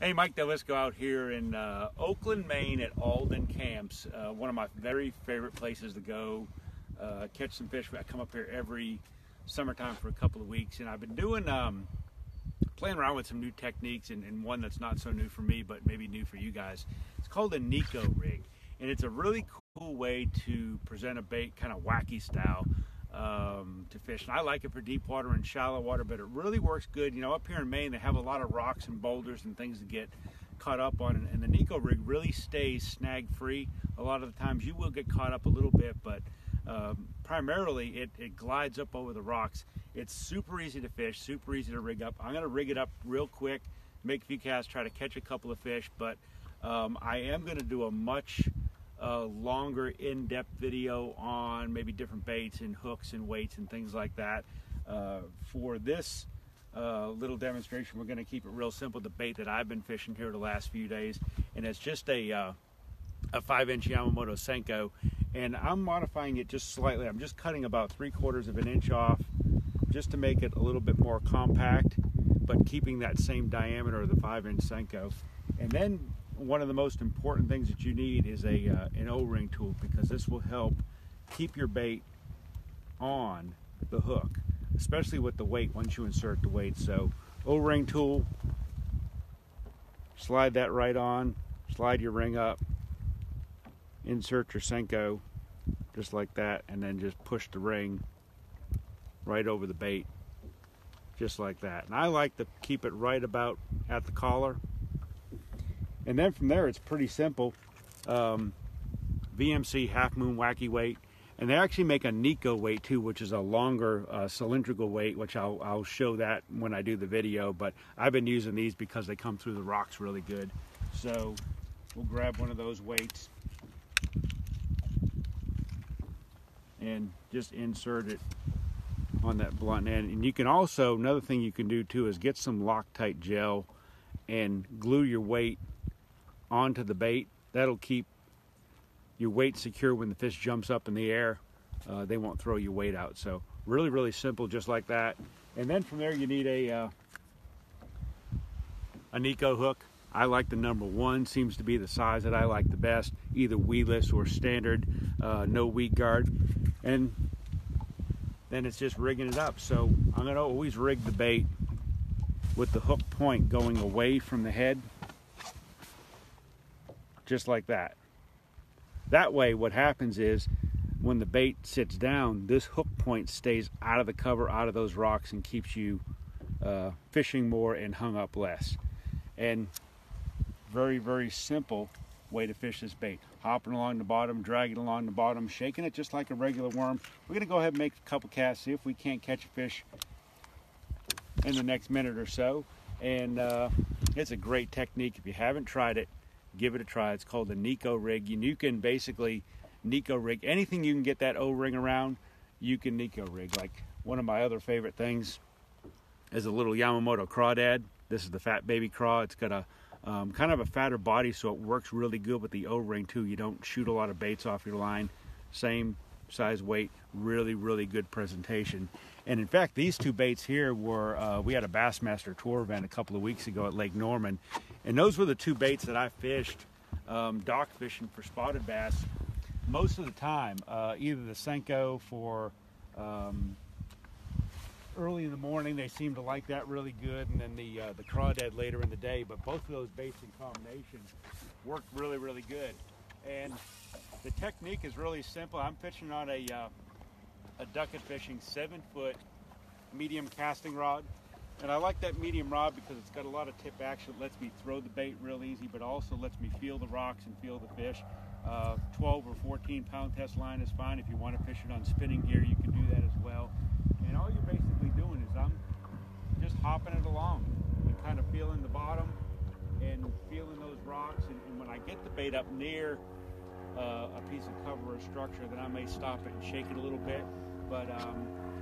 Hey, Mike DelVisco out here in Oakland, Maine at Alden Camps. One of my very favorite places to go catch some fish. I come up here every summertime for a couple of weeks, and I've been doing playing around with some new techniques and one that's not so new for me but maybe new for you guys. It's called a Neko Rig, and it's a really cool way to present a bait kind of wacky style to fish. And I like it for deep water and shallow water, but it really works good. You know, up here in Maine they have a lot of rocks and boulders and things to get caught up on, and the Neko Rig really stays snag free. A lot of the times you will get caught up a little bit, but primarily it glides up over the rocks. It's super easy to fish, super easy to rig up. I'm going to rig it up real quick, make a few casts, try to catch a couple of fish, but I am going to do a much longer in-depth video on maybe different baits and hooks and weights and things like that. For this little demonstration, we're going to keep it real simple. The bait that I've been fishing here the last few days, and it's just a 5-inch Yamamoto Senko, and I'm modifying it just slightly. I'm just cutting about 3/4 of an inch off just to make it a little bit more compact, but keeping that same diameter of the 5-inch Senko. And then one of the most important things that you need is an O-ring tool, because this will help keep your bait on the hook, especially with the weight once you insert the weight. So O-ring tool, slide that right on, slide your ring up, insert your Senko just like that, and then just push the ring right over the bait just like that. And I like to keep it right about at the collar. And then from there, it's pretty simple. VMC Half Moon Wacky weight, and they actually make a Neko weight too, which is a longer cylindrical weight, which I'll show that when I do the video. But I've been using these because they come through the rocks really good. So we'll grab one of those weights and just insert it on that blunt end. And you can also, another thing you can do too, is get some Loctite gel and glue your weight onto the bait. That'll keep your weight secure when the fish jumps up in the air. They won't throw your weight out. So really simple, just like that. And then from there you need a Neko hook. I like the number 1, seems to be the size that I like the best, either weedless or standard, no weed guard. And then it's just rigging it up. So I'm going to always rig the bait with the hook point going away from the head, just like that. That way what happens is when the bait sits down, this hook point stays out of the cover, out of those rocks, and keeps you fishing more and hung up less. And very simple way to fish this bait. Hopping along the bottom, dragging along the bottom, shaking it just like a regular worm. We're going to go ahead and make a couple casts, see if we can't catch a fish in the next minute or so. And it's a great technique. If you haven't tried it, give it a try. It's called the Neko Rig. And you can basically Neko Rig anything you can get that O-ring around, you can Neko Rig. Like one of my other favorite things is a little Yamamoto crawdad. This is the Fat Baby Craw. It's got a kind of a fatter body, so it works really good with the O-ring too. You don't shoot a lot of baits off your line. Same size weight, really good presentation. And in fact, these two baits here were, we had a Bassmaster tour event a couple of weeks ago at Lake Norman, and those were the two baits that I fished dock fishing for spotted bass most of the time. Either the Senko for early in the morning, they seem to like that really good, and then the crawdad later in the day. But both of those baits in combination work really good. And the technique is really simple. I'm fishing on a ducket fishing 7-foot medium casting rod, and I like that medium rod because it's got a lot of tip action. It lets me throw the bait real easy, but also lets me feel the rocks and feel the fish. 12 or 14 pound test line is fine. If you want to fish it on spinning gear, you can do that as well. And all you're basically doing is I'm just hopping it along and kind of feeling the bottom and feeling those rocks. And when I get the bait up near a piece of cover or structure, then I may stop it and shake it a little bit. But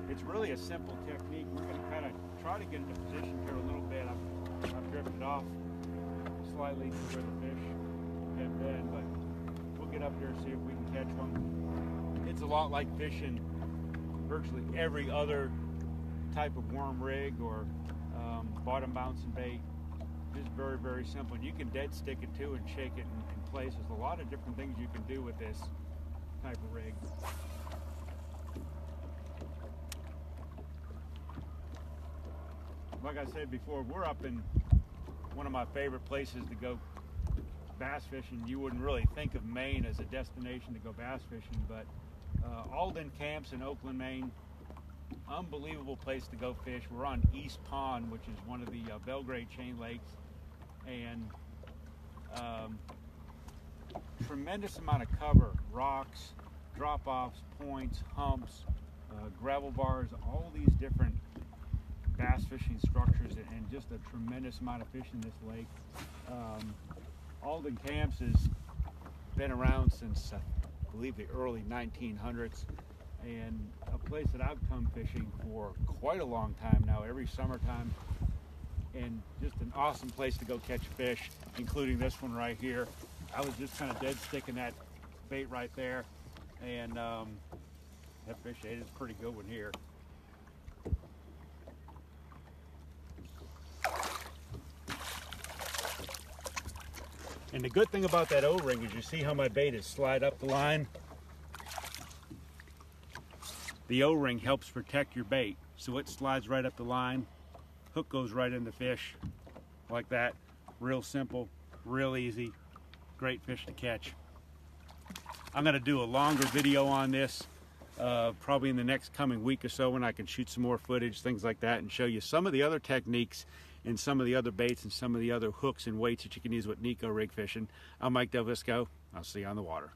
it's really a simple technique. We're going to kind of try to get into position here a little bit. I've drifted off slightly to where the fish have been, but we'll get up there and see if we can catch one. It's a lot like fishing virtually every other type of worm rig or bottom bouncing bait. Just very, very simple. And you can dead stick it too and shake it in place. There's a lot of different things you can do with this type of rig. Like I said before, we're up in one of my favorite places to go bass fishing. You wouldn't really think of Maine as a destination to go bass fishing, but Alden Camps in Oakland, Maine, unbelievable place to go fish. We're on East Pond, which is one of the Belgrade chain lakes, and tremendous amount of cover, rocks, drop-offs, points, humps, gravel bars, all these different bass fishing structures, and just a tremendous amount of fish in this lake. Alden Camps has been around since I believe the early 1900s, and a place that I've come fishing for quite a long time now, every summertime, and just an awesome place to go catch fish, including this one right here. I was just kind of dead sticking that bait right there, and that fish ate. It's a pretty good one here. And the good thing about that O-ring is you see how my bait is slide up the line? The O-ring helps protect your bait. So it slides right up the line, hook goes right in the fish, like that. Real simple, real easy, great fish to catch. I'm gonna do a longer video on this, probably in the next coming week or so when I can shoot some more footage, things like that, and show you some of the other techniques and some of the other baits and some of the other hooks and weights that you can use with Neko Rig fishing. I'm Mike DelVisco. I'll see you on the water.